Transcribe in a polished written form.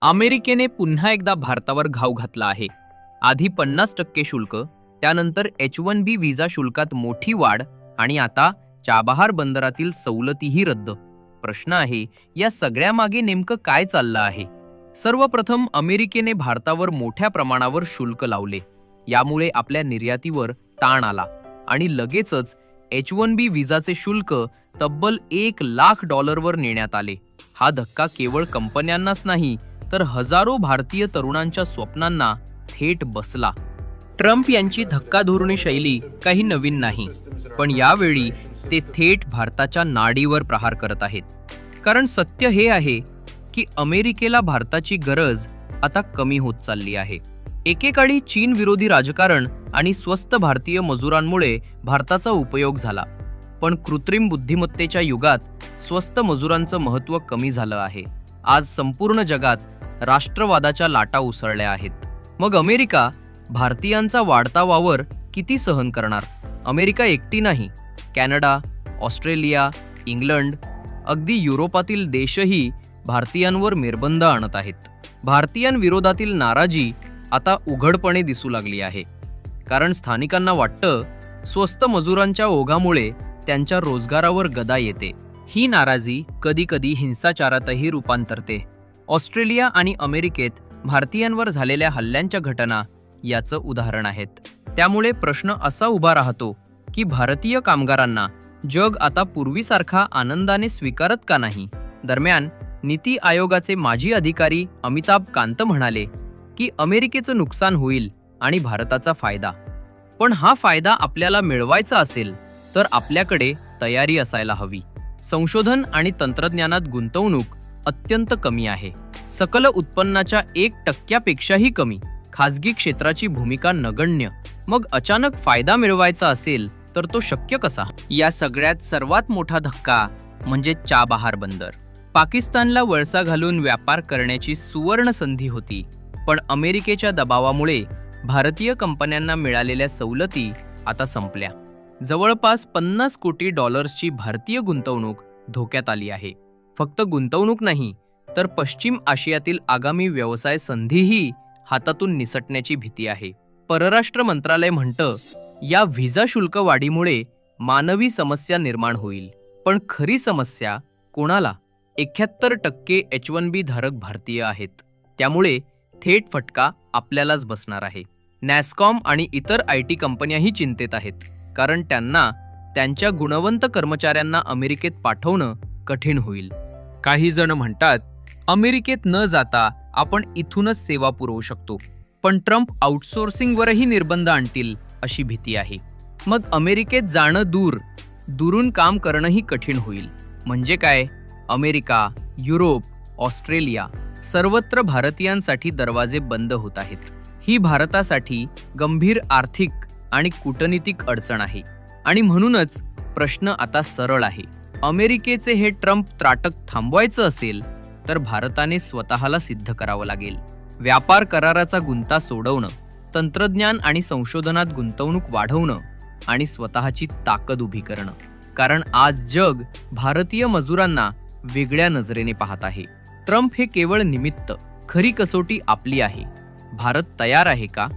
अमेरिकेने पुन्हा एकदा भारतावर घाव घातला आहे. आधी 50% शुल्क, त्यानंतर H1B व्हिसा शुल्कात मोठी वाढ आणि आता चाबहार बंदरातील सवलतीही रद्द. प्रश्न आहे, या सगळ्यामागे नेमकं काय चाललं आहे? सर्वप्रथम अमेरिकेने भारतावर मोठ्या प्रमाणावर शुल्क लावले. यामुळे आपल्या निर्यातीवर ताण आला आणि लगेचच H1B व्हिसाचे शुल्क तब्बल $1,00,000 वर नेण्यात आले. हा धक्का केवळ कंपन्यांनाच नाही, तर हजारो भारतीय तरुणांच्या स्वप्नांना थेट बसला. ट्रम्प यांची धक्काधोरणी शैली काही नवीन नाही, पण यावेळी ते थेट भारताच्या नाडीवर प्रहार करत आहेत. कारण सत्य हे आहे की अमेरिकेला भारताची गरज आता कमी होत चालली आहे. एकेकाळी चीन विरोधी राजकारण आणि स्वस्त भारतीय मजुरांमुळे भारताचा उपयोग झाला, पण कृत्रिम बुद्धिमत्तेच्या युगात स्वस्त मजुरांचं महत्त्व कमी झालं आहे. आज संपूर्ण जगात राष्ट्रवादाच्या लाटा उसळल्या आहेत. मग अमेरिका भारतीयांचा वाढता वावर किती सहन करणार? अमेरिका एकटी नाही, कॅनडा, ऑस्ट्रेलिया, इंग्लंड, अगदी युरोपातील देशही भारतीयांवर निर्बंध आणत आहेत. भारतीयांविरोधातील नाराजी आता उघडपणे दिसू लागली आहे, कारण स्थानिकांना वाटतं स्वस्त मजुरांच्या ओघामुळे त्यांच्या रोजगारावर गदा येते. ही नाराजी कधीकधी हिंसाचारातही रूपांतरते. ऑस्ट्रेलिया आणि अमेरिकेत भारतीयांवर झालेल्या हल्ल्यांच्या घटना याचं उदाहरण आहेत. त्यामुळे प्रश्न असा उभा राहतो की भारतीय कामगारांना जग आता पूर्वीसारखा आनंदाने स्वीकारत का नाही? दरम्यान नीती आयोगाचे माजी अधिकारी अमिताभ कांत म्हणाले की अमेरिकेचं नुकसान होईल आणि भारताचा फायदा. पण हा फायदा आपल्याला मिळवायचा असेल तर आपल्याकडे तयारी असायला हवी. संशोधन आणि तंत्रज्ञानात गुंतवणूक अत्यंत कमी आहे. सकल उत्पन्नाच्या 1% कमी. खासगी क्षेत्राची भूमिका नगण्य. मग अचानक फायदा मिळवायचा असेल तर तो शक्य कसा? या सगळ्यात सर्वात मोठा धक्का म्हणजे चाबहार बंदर. पाकिस्तानला वळसा घालून व्यापार करण्याची सुवर्ण संधी होती, पण अमेरिकेच्या दबावामुळे भारतीय कंपन्यांना मिळालेल्या सवलती आता संपल्या. जवळपास $50 कोटी भारतीय गुंतवणूक धोक्यात आली आहे. फक्त गुंतवणूक नाही, तर पश्चिम आशियातील आगामी व्यवसाय संधीही हातातून निसटण्याची भीती आहे. परराष्ट्र मंत्रालय म्हणतं, या व्हिसा शुल्क वाढीमुळे मानवी समस्या निर्माण होईल. पण खरी समस्या कोणाला? 71% H1B धारक भारतीय आहेत. त्यामुळे थेट फटका आपल्यालाच बसणार आहे. नॅस्कॉम आणि इतर IT कंपन्याही चिंतेत आहेत, कारण त्यांना त्यांच्या गुणवंत कर्मचाऱ्यांना अमेरिकेत पाठवणं कठीण होईल. काही जण म्हणतात, अमेरिकेत न जाता आपण इथूनच सेवा पुरवू शकतो. पण ट्रम्प आउटसोर्सिंगवरही निर्बंध आणतील अशी भीती आहे. मग अमेरिकेत जाणं दुरून काम करणंही कठीण होईल. म्हणजे काय? अमेरिका, युरोप, ऑस्ट्रेलिया सर्वत्र भारतीयांसाठी दरवाजे बंद होत आहेत. ही भारतासाठी गंभीर आर्थिक आणि कूटनीतिक अडचण आहे. आणि म्हणूनच प्रश्न आता सरळ आहे. अमेरिकेचे हे ट्रम्प त्राटक थांबवायचं असेल तर भारताने स्वतःला सिद्ध करावं लागेल. व्यापार कराराचा गुंता सोडवणं, तंत्रज्ञान आणि संशोधनात गुंतवणूक वाढवणं आणि स्वतःची ताकद उभी करणं. कारण आज जग भारतीय मजुरांना वेगळ्या नजरेने पाहत आहे. ट्रम्प हे केवळ निमित्त, खरी कसोटी आपली आहे. भारत तयार आहे का?